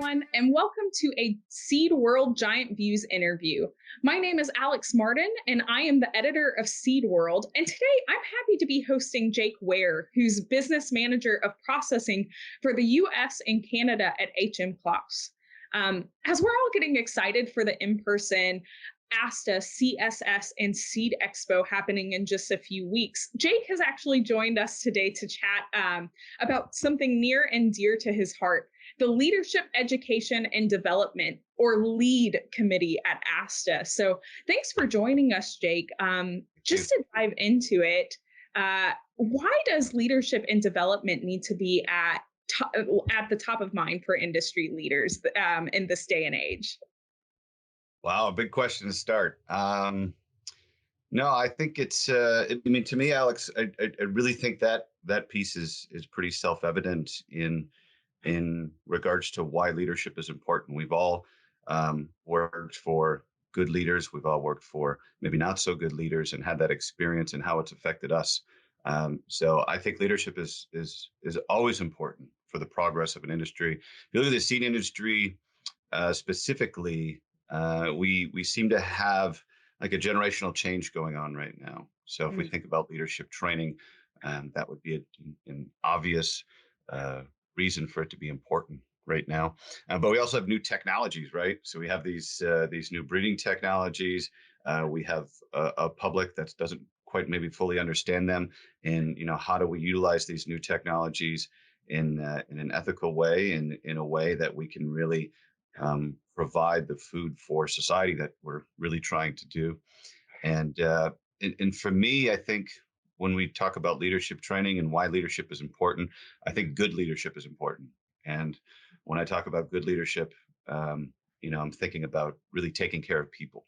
everyone, and welcome to a Seed World Giant Views interview. My name is Alex Martin, and I am the editor of Seed World. And today I'm happy to be hosting Jake Ware, who's business manager of processing for the US and Canada at HM Klaus. As we're all getting excited for the in-person ASTA, CSS, and Seed Expo happening in just a few weeks, Jake has actually joined us today to chat about something near and dear to his heart, the Leadership Education and Development, or LEAD Committee at ASTA. So thanks for joining us, Jake. Just to dive into it, why does leadership and development need to be at the top of mind for industry leaders in this day and age? Wow, a big question to start. No, I think it's. I mean, to me, Alex, I really think that piece is pretty self-evident in regards to why leadership is important. We've all worked for good leaders. We've all worked for maybe not so good leaders and had that experience and how it's affected us. So I think leadership is always important for the progress of an industry. If you look at the seed industry specifically, we seem to have like a generational change going on right now. So if we think about leadership training, that would be an obvious reason for it to be important right now. But we also have new technologies, right? So we have these new breeding technologies. We have a public that doesn't quite maybe fully understand them, and how do we utilize these new technologies in an ethical way, and in a way that we can really provide the food for society that we're really trying to do. And for me, I think when we talk about leadership training and why leadership is important, I think good leadership is important. And when I talk about good leadership, I'm thinking about really taking care of people,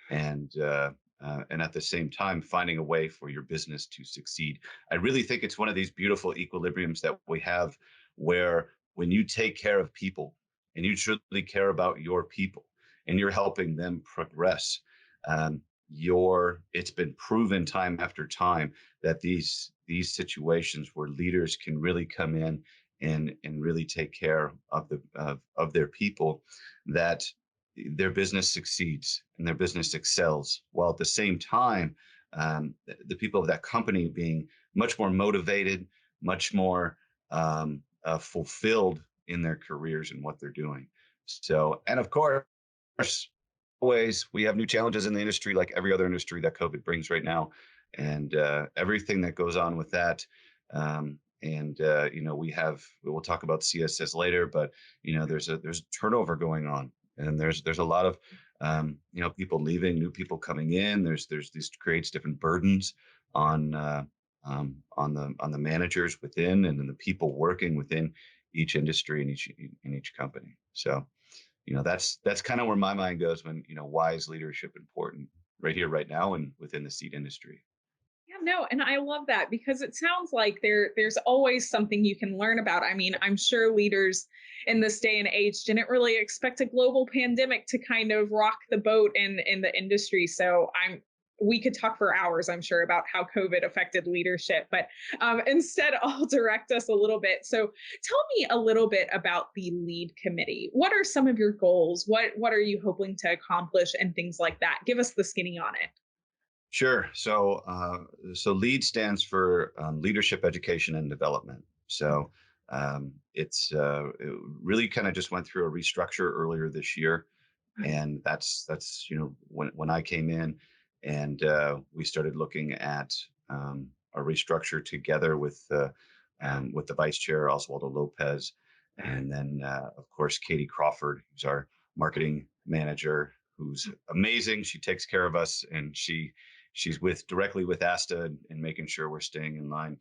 and at the same time finding a way for your business to succeed. I really think it's one of these beautiful equilibriums that we have, where when you take care of people and you truly care about your people and you're helping them progress, it's been proven time after time that these situations where leaders can really come in and really take care of their people, that their business succeeds and their business excels, while at the same time the people of that company being much more motivated, much more fulfilled in their careers and what they're doing. So, and of course, always we have new challenges in the industry, like every other industry that COVID brings right now, and everything that goes on with that. We'll talk about CSS later, but there's a turnover going on, and there's a lot of people leaving, new people coming in. There's this creates different burdens on the managers within, and then the people working within each industry and each company. So that's kind of where my mind goes when why is leadership important right here, right now, and within the seed industry. Yeah, no, and I love that because it sounds like there's always something you can learn about. I mean, I'm sure leaders in this day and age didn't really expect a global pandemic to kind of rock the boat in the industry. So we could talk for hours, I'm sure, about how COVID affected leadership, but instead I'll direct us a little bit. So tell me a little bit about the LEAD committee. What are some of your goals? What are you hoping to accomplish and things like that? Give us the skinny on it. Sure. So LEAD stands for Leadership Education and Development. So it really kind of just went through a restructure earlier this year, and that's when I came in, and we started looking at a restructure together with the vice chair Oswaldo Lopez, and then of course Katie Crawford, who's our marketing manager, who's amazing. She takes care of us, and she's directly with ASTA and making sure we're staying in line,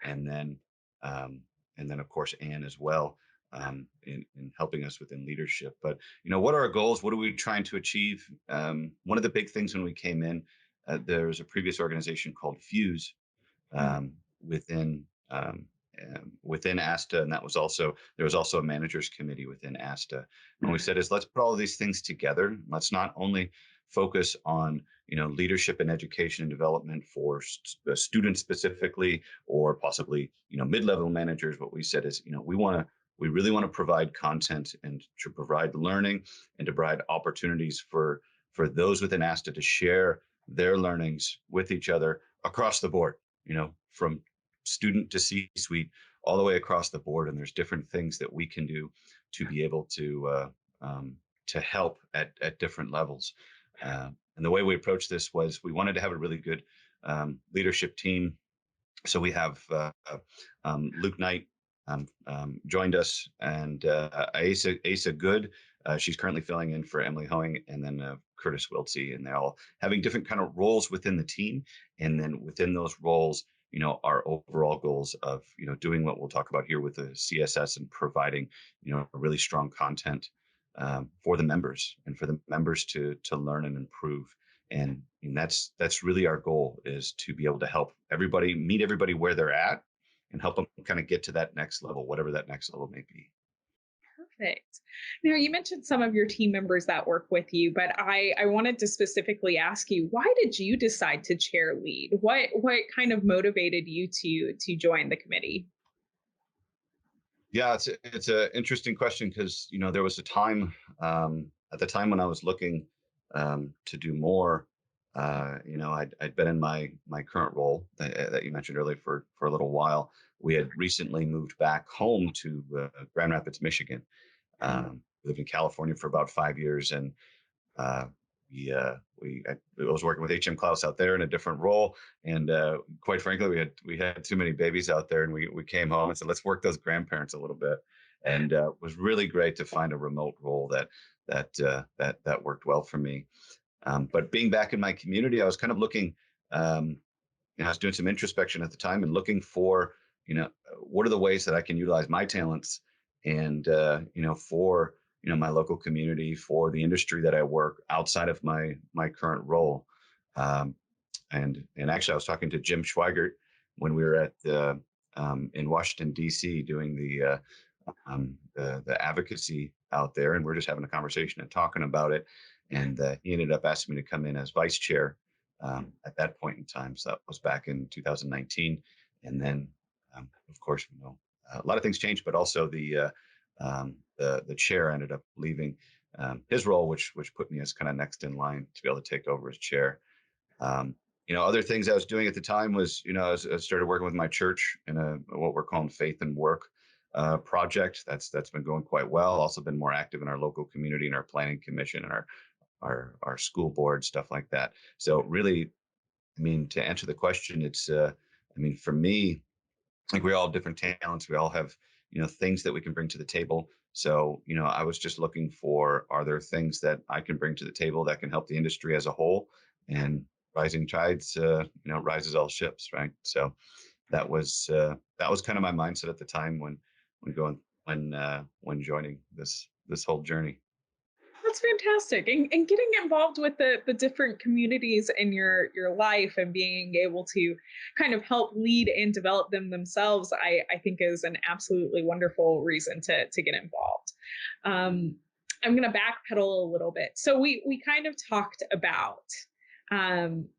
and then of course Anne as well, in helping us within leadership. But what are our goals? What are we trying to achieve? One of the big things when we came in, there was a previous organization called Fuse within within ASTA, and there was also a managers committee within ASTA. And we said is, let's put all of these things together. Let's not only focus on leadership and education and development for students specifically, or possibly mid-level managers. What we said is we want to we really want to provide content and to provide learning and to provide opportunities for those within ASTA to share their learnings with each other across the board, from student to C-suite, all the way across the board. And there's different things that we can do to be able to help at different levels. And the way we approached this was we wanted to have a really good leadership team. So we have Luke Knight joined us, and Asa Good. She's currently filling in for Emily Hoeing, and then Curtis Wiltsey, and they're all having different kind of roles within the team. And then within those roles, our overall goals of doing what we'll talk about here with the CSS and providing a really strong content for the members and for the members to learn and improve. And that's really our goal, is to be able to help everybody meet everybody where they're at and help them kind of get to that next level, whatever that next level may be. Perfect. Now, you mentioned some of your team members that work with you, but I wanted to specifically ask you, why did you decide to chair lead? What kind of motivated you to join the committee? Yeah, it's a interesting question, because there was a time at the time when I was looking to do more. I'd been in my current role that you mentioned earlier for a little while. We had recently moved back home to Grand Rapids, Michigan. Lived in California for about 5 years, and uh, I was working with HM Klaus out there in a different role, and quite frankly, we had too many babies out there, and we came home and said, let's work those grandparents a little bit, and it was really great to find a remote role that worked well for me. But being back in my community, I was kind of looking. Um, I was doing some introspection at the time and looking for, what are the ways that I can utilize my talents and, for, my local community, for the industry that I work outside of my current role. Um, and actually, I was talking to Jim Schweigert when we were at in Washington D.C. doing the advocacy out there, and we are just having a conversation and talking about it. And he ended up asking me to come in as vice chair at that point in time. So that was back in 2019. And then, of course, a lot of things changed, but also the chair ended up leaving his role, which put me as kind of next in line to be able to take over as chair. Um, Other things I was doing at the time was, I started working with my church in what we're calling Faith and Work project. That's been going quite well. Also been more active in our local community and our planning commission and our school board, stuff like that. So really, I mean, to answer the question, it's I mean, for me, like, we all have different talents. We all have, things that we can bring to the table. So, I was just looking for, are there things that I can bring to the table that can help the industry as a whole? And rising tides, rises all ships, right? So that was kind of my mindset at the time when joining this whole journey. That's fantastic. And getting involved with the different communities in your life and being able to kind of help lead and develop them themselves, I think is an absolutely wonderful reason to get involved. Um, I'm going to backpedal a little bit. So we kind of talked about um,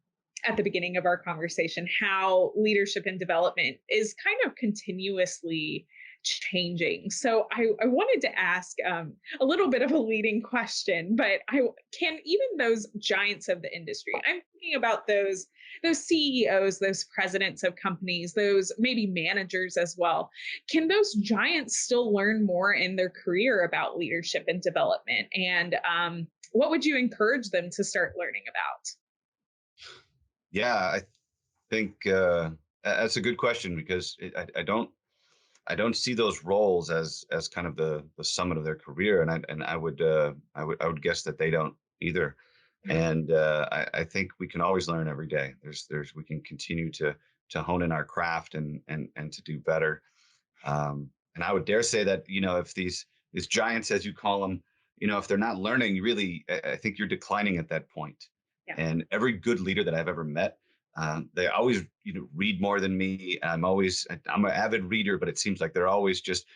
at the beginning of our conversation how leadership and development is kind of continuously changing. So I wanted to ask a little bit of a leading question, but I can even those giants of the industry. I'm thinking about those CEOs, those presidents of companies, those maybe managers as well. Can those giants still learn more in their career about leadership and development? And what would you encourage them to start learning about? Yeah, I think that's a good question, because I don't see those roles as kind of the summit of their career, and I would guess that they don't either. And I think we can always learn every day. We can continue to hone in our craft and to do better. And I would dare say that, if these giants, as you call them, if they're not learning, really, I think you're declining at that point. Yeah. And every good leader that I've ever met, they always, read more than me. I'm an avid reader, but it seems like they're always just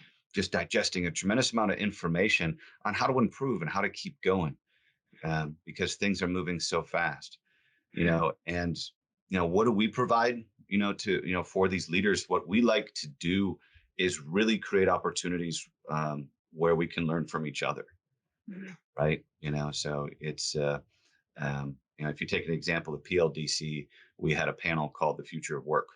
digesting a tremendous amount of information on how to improve and how to keep going, because things are moving so fast. And what do we provide, to for these leaders? What we like to do is really create opportunities where we can learn from each other, Mhm. right? So if you take an example of PLDC, we had a panel called The Future of Work.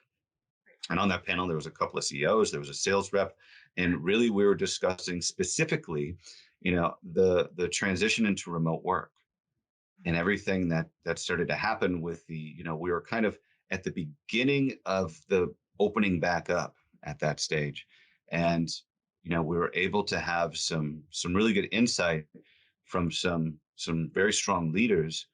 And on that panel, there was a couple of CEOs, there was a sales rep, and really we were discussing specifically, the transition into remote work and everything that started to happen with we were kind of at the beginning of the opening back up at that stage. And we were able to have some really good insight from some very strong leaders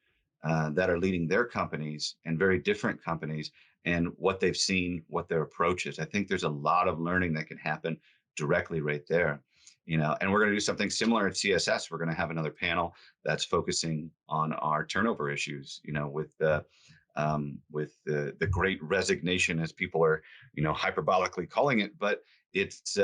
that are leading their companies and very different companies, and what they've seen, what their approach is. I think there's a lot of learning that can happen directly right there. And we're going to do something similar at CSS. We're going to have another panel that's focusing on our turnover issues, with the great resignation, as people are, hyperbolically calling it. But it's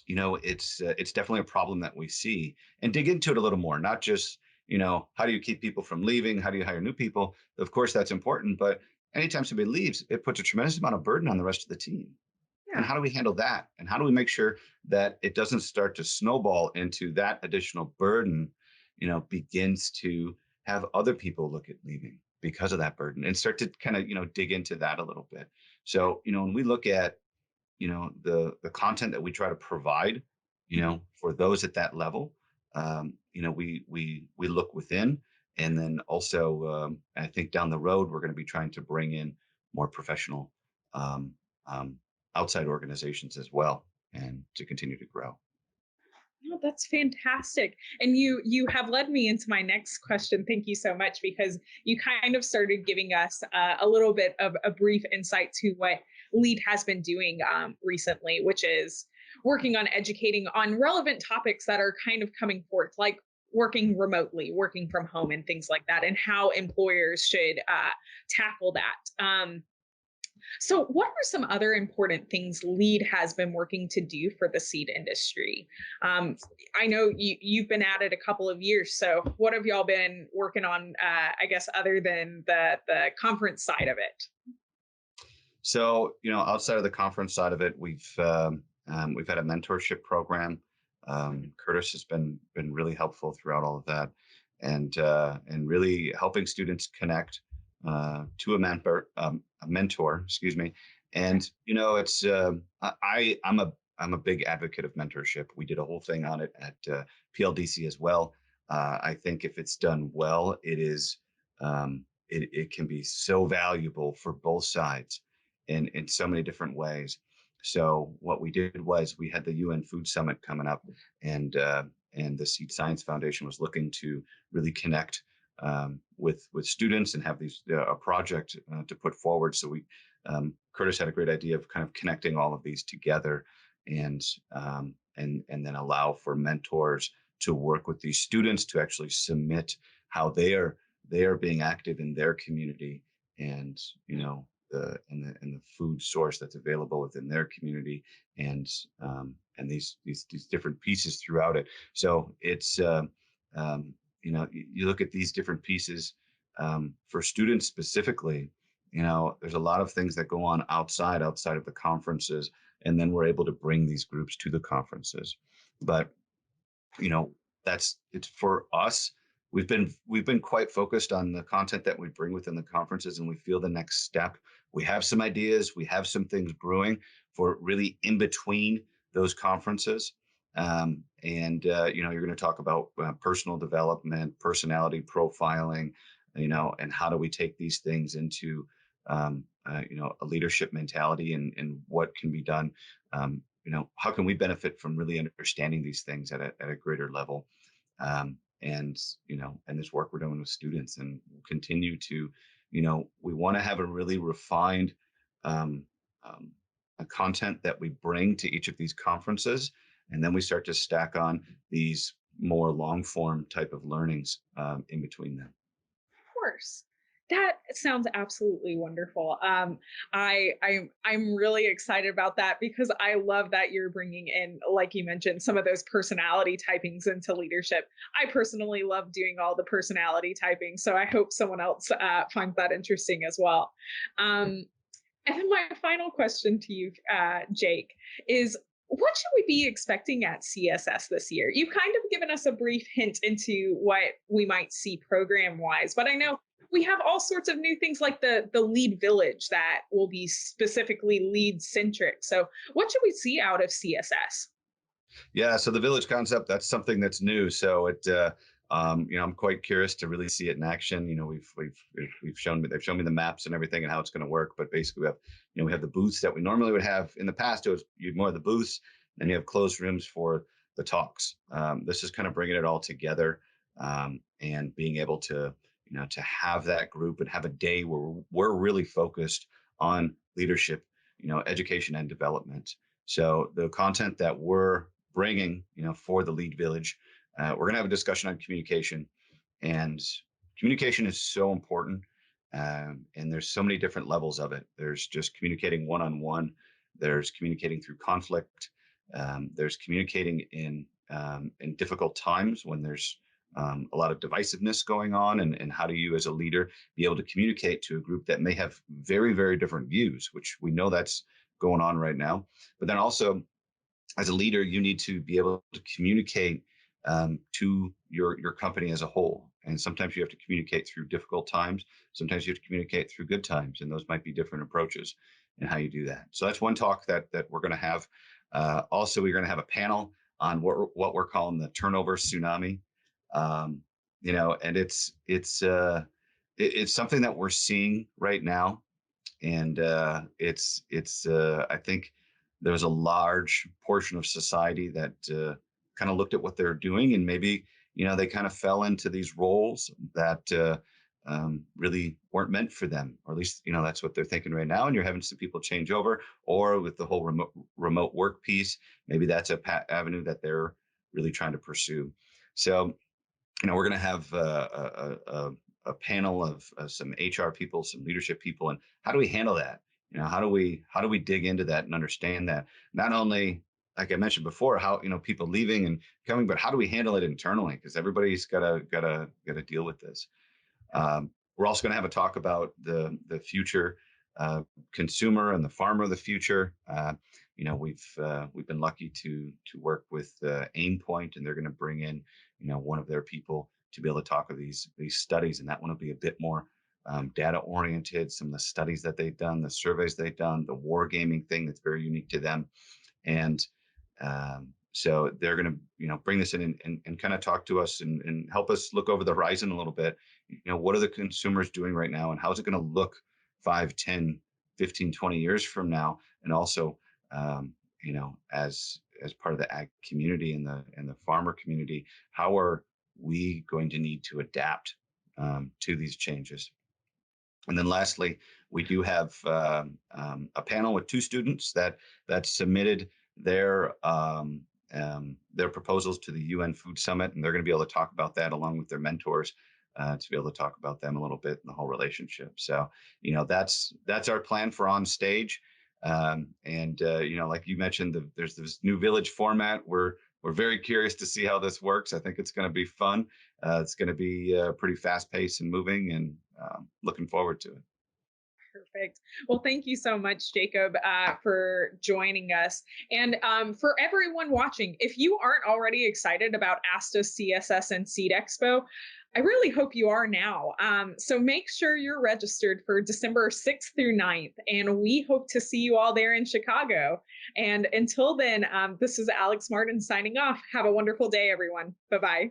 it's definitely a problem that we see, and dig into it a little more. Not just, how do you keep people from leaving? How do you hire new people? Of course, that's important, but anytime somebody leaves, it puts a tremendous amount of burden on the rest of the team. And Yeah. how do we handle that? And how do we make sure that it doesn't start to snowball into that additional burden, begins to have other people look at leaving because of that burden, and start to kind of, dig into that a little bit. So, when we look at, the content that we try to provide, for those at that level, we look within. And then also, I think down the road we're going to be trying to bring in more professional, um, um, outside organizations as well, and to continue to grow. No, that's fantastic. And you have led me into my next question. Thank you so much, because you kind of started giving us a little bit of a brief insight to what Lead has been doing recently, which is working on educating on relevant topics that are kind of coming forth, like working remotely, working from home, and things like that, and how employers should tackle that. So, what are some other important things Lead has been working to do for the seed industry? Um, I know you've been at it a couple of years. So, what have y'all been working on? I guess other than the conference side of it. So, outside of the conference side of it, we've had a mentorship program. Curtis has been really helpful throughout all of that, and really helping students connect to a mentor, excuse me. And it's I'm a big advocate of mentorship. We did a whole thing on it at PLDC as well. I think if it's done well, it can be so valuable for both sides in so many different ways. So what we did was we had the UN Food Summit coming up, and the Seed Science Foundation was looking to really connect with students and have these a project to put forward. So Curtis had a great idea of kind of connecting all of these together, and then allow for mentors to work with these students to actually submit how they are being active in their community, and the food source that's available within their community, and these different pieces throughout it. So it's you look at these different pieces, for students specifically. There's a lot of things that go on outside of the conferences, and then we're able to bring these groups to the conferences. But you know it's for us. We've been quite focused on the content that we bring within the conferences, and we feel the next step. We have some ideas, we have some things brewing for really in between those conferences. And you're going to talk about personal development, personality profiling, and how do we take these things into a leadership mentality, and what can be done. How can we benefit from really understanding these things at a greater level? And this work we're doing with students, and we'll continue to, we want to have a really refined um, um, content that we bring to each of these conferences, and then we start to stack on these more long form type of learnings in between them. Course. That sounds absolutely wonderful. I'm really excited about that, because I love that you're bringing in, like you mentioned, some of those personality typings into leadership. I personally love doing all the personality typing, so I hope someone else finds that interesting as well. Um, And then my final question to you, Jake, is what should we be expecting at CSS this year? You've kind of given us a brief hint into what we might see program wise, but I know we have all sorts of new things like the lead village that will be specifically lead centric. So, what should we see out of CSS? Yeah, so the village concept, that's something that's new. So I'm quite curious to really see it in action. We've shown me, they've shown me the maps and everything and how it's going to work. But basically, we have the booths that we normally would have in the past. It was you'd more of the booths, and you have closed rooms for the talks. This is kind of bringing it all together, and being able to, to have that group and have a day where we're really focused on leadership, education and development. So the content that we're bringing, for the lead village, we're going to have a discussion on communication, and communication is so important. And there's so many different levels of it. There's just communicating one on one. There's communicating through conflict. There's communicating in difficult times when there's a lot of divisiveness going on, and how do you, as a leader, be able to communicate to a group that may have very, very different views, which we know that's going on right now. But then also, as a leader, you need to be able to communicate to your company as a whole. And sometimes you have to communicate through difficult times. Sometimes you have to communicate through good times, and those might be different approaches in how you do that. So that's one talk that we're going to have. Also, we're going to have a panel on what we're calling the turnover tsunami. Um, and it's something that we're seeing right now, and it's I think there's a large portion of society that kind of looked at what they're doing, and maybe they kind of fell into these roles that really weren't meant for them, or at least that's what they're thinking right now. And you're having some people change over, or with the whole remote work piece, maybe that's a avenue that they're really trying to pursue. So we're going to have a panel of some HR people, some leadership people, and how do we handle that? How do we dig into that and understand that, not only, like I mentioned before, how people leaving and coming, but how do we handle it internally? Because everybody's gotta deal with this. We're also going to have a talk about the future consumer and the farmer of the future. We've been lucky to work with Aimpoint, and they're going to bring in one of their people to be able to talk of these studies, and that one will be a bit more data oriented. Some of the studies that they've done, the surveys they've done, the wargaming thing that's very unique to them, and so they're going to bring this in and kind of talk to us and help us look over the horizon a little bit. What are the consumers doing right now, and how's it going to look 5, 10, 15, 20 years from now? And also, as part of the ag community and the farmer community, how are we going to need to adapt to these changes? And then lastly, we do have a panel with two students that submitted their their proposals to the UN Food Summit, and they're going to be able to talk about that along with their mentors, to be able to talk about them a little bit in the whole relationship. So that's our plan for on stage. And like you mentioned, there's this new village format. We're very curious to see how this works. I think it's going to be fun. It's going to be pretty fast paced and moving, and looking forward to it. Perfect. Well, thank you so much, Jacob, for joining us. And for everyone watching, if you aren't already excited about Astos CSS and Seed Expo, I really hope you are now. So make sure you're registered for December 6th through 9th, and we hope to see you all there in Chicago. And until then, this is Alex Martin signing off. Have a wonderful day, everyone. Bye bye.